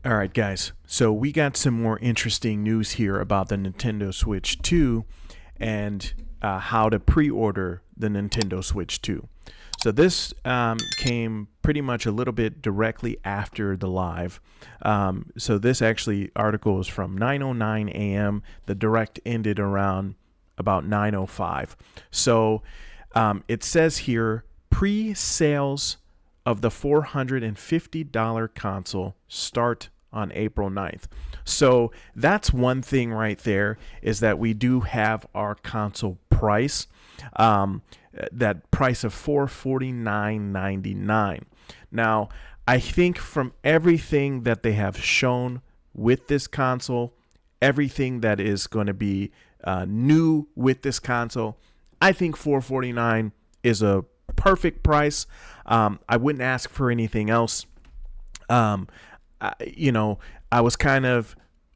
All right, guys. So we got some more interesting news here about the Nintendo Switch 2 and how to pre-order the Nintendo Switch 2. So this came pretty much a little bit directly after the live. So this actually article is from 9:09 a.m. The direct ended around about 9:05. So it says here pre-sales of the $450 console start on April 9th. So that's one thing right there, is that we do have our console price, that price of $449.99. Now, I think from everything that they have shown with this console, everything that is going to be new with this console, I think $449 is a perfect price. I wouldn't ask for anything else. I was kind of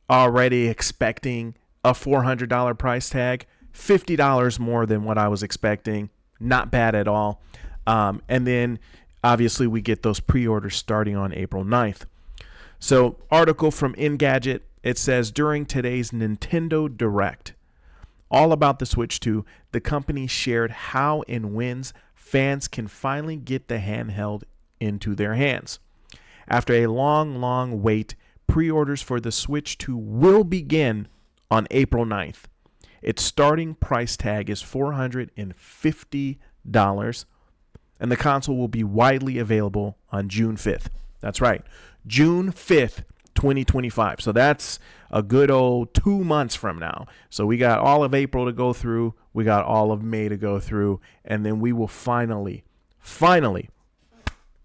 already expecting a $400 price tag, $50 more than what I was expecting. Not bad at all. And then obviously we get those pre-orders starting on April 9th. So article from Engadget, it says during today's Nintendo Direct, all about the Switch 2, the company shared how and when fans can finally get the handheld into their hands. After a long wait, pre-orders for the Switch 2 will begin on April 9th. Its starting price tag is $450, and the console will be widely available on June 5th. That's right, June 5th, 2025. So that's a good old 2 months from now. So we got all of April to go through. We got all of May to go through. And then we will finally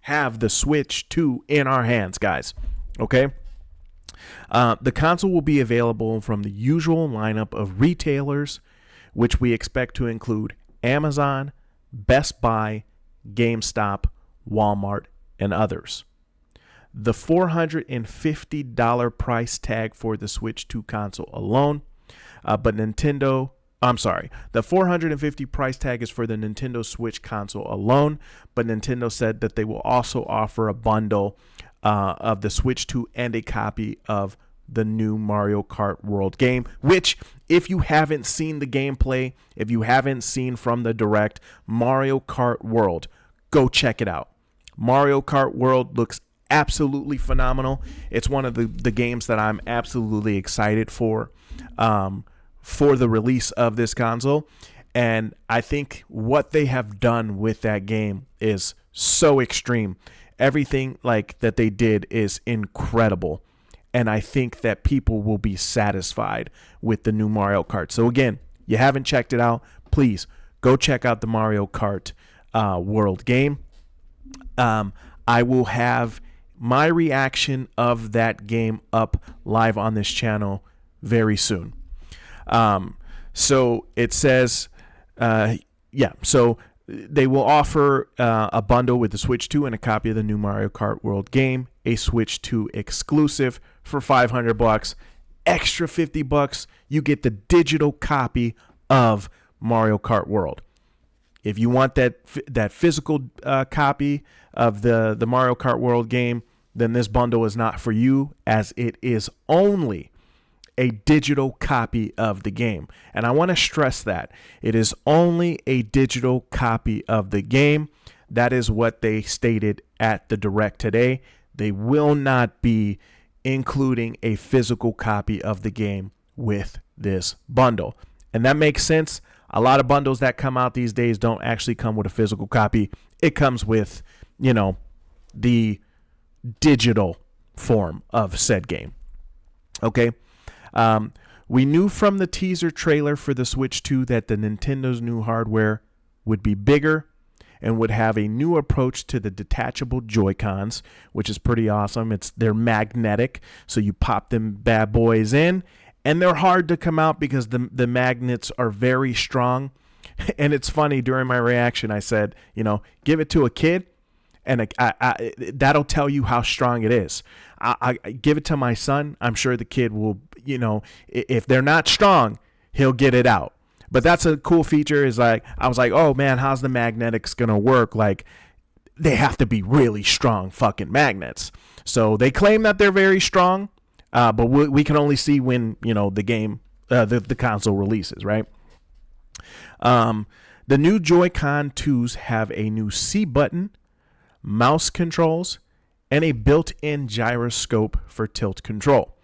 have the Switch 2 in our hands, guys. Okay? The console will be available from the usual lineup of retailers, which we expect to include Amazon, Best Buy, GameStop, Walmart, and others. The $450 price tag for the Switch 2 console alone, the $450 price tag is for the Nintendo Switch console alone, but Nintendo said that they will also offer a bundle of the Switch 2 and a copy of the new Mario Kart World game, which, if you haven't seen the gameplay, if you haven't seen from the Direct, Mario Kart World, go check it out. Mario Kart World looks absolutely phenomenal. It's one of the games that I'm absolutely excited for the release of this console. And I think what they have done with that game is so extreme. Everything like that they did is incredible. And I think that people will be satisfied with the new Mario Kart. So again, you haven't checked it out, please go check out the Mario Kart World game. I will have my reaction of that game up live on this channel very soon. So it says, so they will offer a bundle with the Switch 2 and a copy of the new Mario Kart World game, a Switch 2 exclusive for $500. Extra $50, you get the digital copy of Mario Kart World. If you want that physical copy of the Mario Kart World game, then this bundle is not for you, as it is only a digital copy of the game. And I want to stress that it is only a digital copy of the game. That is what they stated at the Direct today. They will not be including a physical copy of the game with this bundle. And that makes sense. A lot of bundles that come out these days don't actually come with a physical copy. It comes with, the digital form of said game. Okay. We knew from the teaser trailer for the Switch 2 that the Nintendo's new hardware would be bigger and would have a new approach to the detachable Joy-Cons, which is pretty awesome. They're magnetic, so you pop them bad boys in, and they're hard to come out because the magnets are very strong. And it's funny, during my reaction, I said, give it to a kid, and that'll tell you how strong it is. I give it to my son. I'm sure the kid will, if they're not strong, he'll get it out. But that's a cool feature. Is like, I was like, oh man, how's the magnetics gonna work? Like, they have to be really strong fucking magnets. So they claim that they're very strong, but we can only see when, the game, the console releases, right? The new Joy-Con 2s have a new C button, mouse controls, and a built-in gyroscope for tilt control.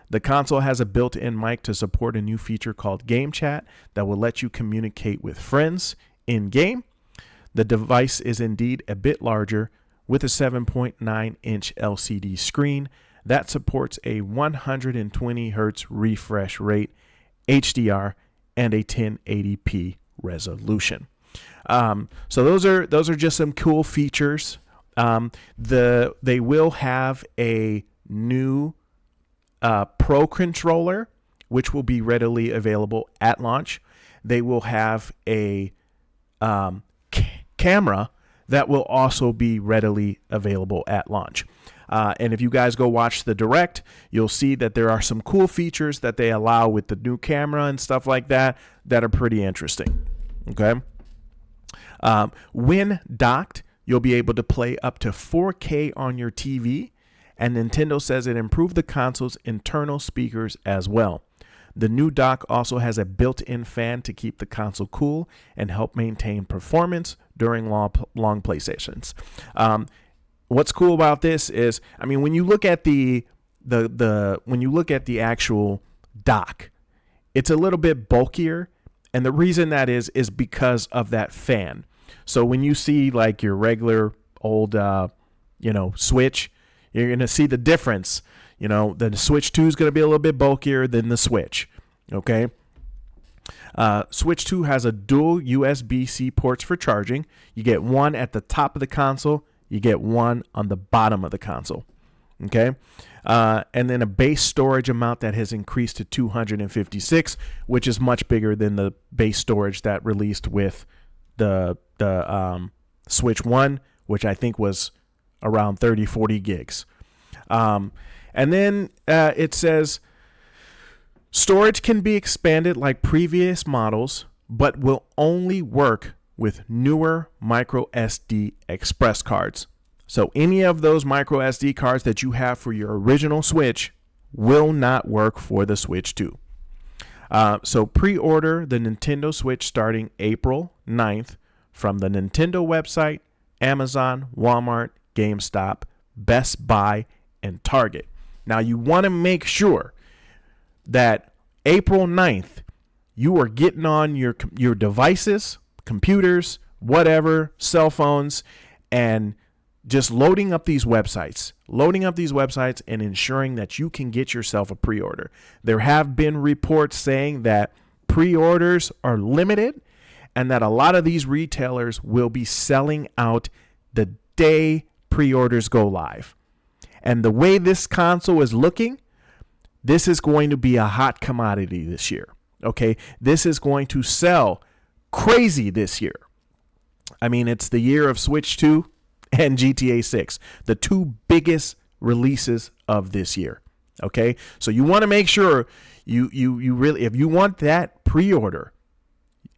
The console has a built-in mic to support a new feature called Game Chat that will let you communicate with friends in-game. The device is indeed a bit larger, with a 7.9-inch LCD screen that supports a 120 Hz refresh rate, HDR, and a 1080p resolution. So those are just some cool features. They will have a new Pro controller, which will be readily available at launch. They will have a camera that will also be readily available at launch. And if you guys go watch the Direct, you'll see that there are some cool features that they allow with the new camera and stuff like that are pretty interesting. Okay. When docked, you'll be able to play up to 4K on your TV, and Nintendo says it improved the console's internal speakers as well. The new dock also has a built-in fan to keep the console cool and help maintain performance during long play sessions. What's cool about this is, when you look at the actual dock, it's a little bit bulkier, and the reason that is because of that fan. So when you see like your regular old Switch, you're going to see the difference. The Switch 2 is going to be a little bit bulkier than the Switch. Okay. Switch 2 has a dual USB-C ports for charging. You get one at the top of the console. You get one on the bottom of the console. Okay. And then a base storage amount that has increased to 256, which is much bigger than the base storage that released with the Switch 1, which I think was around 30-40 gigs. And then it says storage can be expanded like previous models, but will only work with newer micro SD express cards. So any of those micro SD cards that you have for your original Switch will not work for the Switch 2. So pre-order the Nintendo Switch starting April 9th from the Nintendo website, Amazon, Walmart, GameStop, Best Buy, and Target. Now you want to make sure that April 9th you are getting on your devices, computers, whatever, cell phones, and just loading up these websites and ensuring that you can get yourself a pre-order. There have been reports saying that pre-orders are limited and that a lot of these retailers will be selling out the day pre-orders go live. And the way this console is looking, this is going to be a hot commodity this year. Okay, this is going to sell crazy this year. It's the year of Switch 2 and GTA 6, the two biggest releases of this year. Okay, so you want to make sure you really, if you want that pre-order,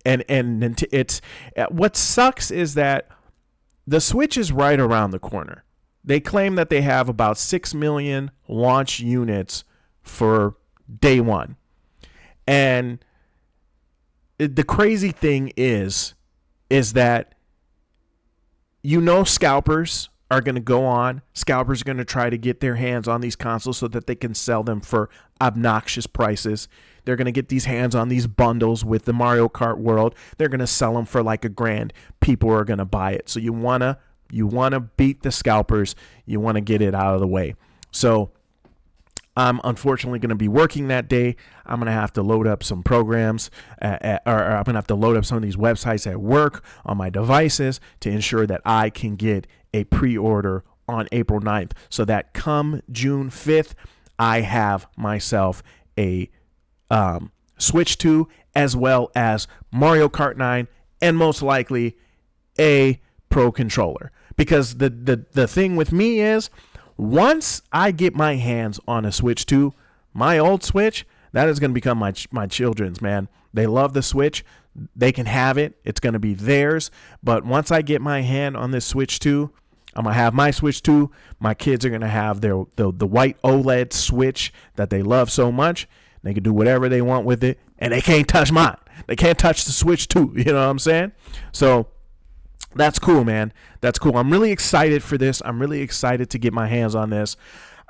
and it's what sucks is that the Switch is right around the corner. They claim that they have about 6 million launch units for day one. And the crazy thing is that scalpers are going to go on. Scalpers are going to try to get their hands on these consoles so that they can sell them for obnoxious prices. They're going to get these hands on these bundles with the Mario Kart World. They're going to sell them for like $1,000. People are going to buy it. So you want to beat the scalpers. You want to get it out of the way. So I'm unfortunately going to be working that day. I'm going to have to load up some programs, or I'm going to have to load up some of these websites at work on my devices to ensure that I can get a pre-order on April 9th so that come June 5th, I have myself a Switch 2 as well as Mario Kart 9 and most likely a Pro controller. Because the thing with me is, once I get my hands on a Switch 2, my old Switch, that is going to become my children's, man. They love the Switch. They can have it. It's going to be theirs. But once I get my hand on this Switch 2, I'm going to have my Switch 2. My kids are going to have the white OLED Switch that they love so much. They can do whatever they want with it, and they can't touch mine. They can't touch the Switch 2. You know what I'm saying? So that's cool, man. That's cool. I'm really excited for this. I'm really excited to get my hands on this.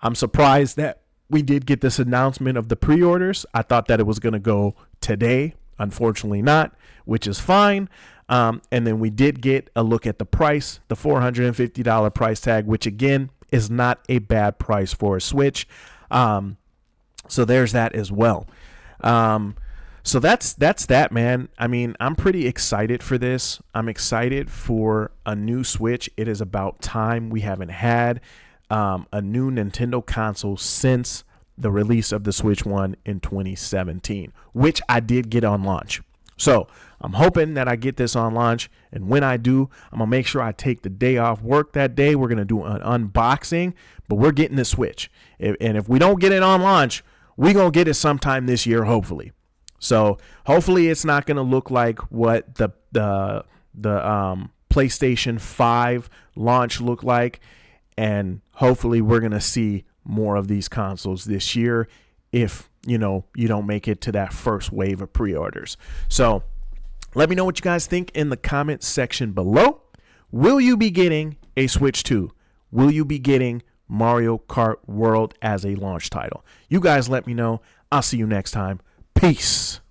I'm surprised that we did get this announcement of the pre-orders. I thought that it was going to go today. Unfortunately not, which is fine. And then we did get a look at the price, the $450 price tag, which again is not a bad price for a Switch. So there's that as well. So that's that, man. I mean, I'm pretty excited for this. I'm excited for a new Switch. It is about time. We haven't had a new Nintendo console since the release of the Switch 1 in 2017, which I did get on launch. So I'm hoping that I get this on launch, and when I do, I'm going to make sure I take the day off work that day. We're going to do an unboxing, but we're getting the Switch. And if we don't get it on launch, we're going to get it sometime this year, hopefully. So hopefully it's not going to look like what the PlayStation 5 launch looked like, and hopefully we're going to see more of these consoles this year if, you don't make it to that first wave of pre-orders. So let me know what you guys think in the comment section below. Will you be getting a Switch 2? Will you be getting Mario Kart World as a launch title? You guys let me know. I'll see you next time. Peace.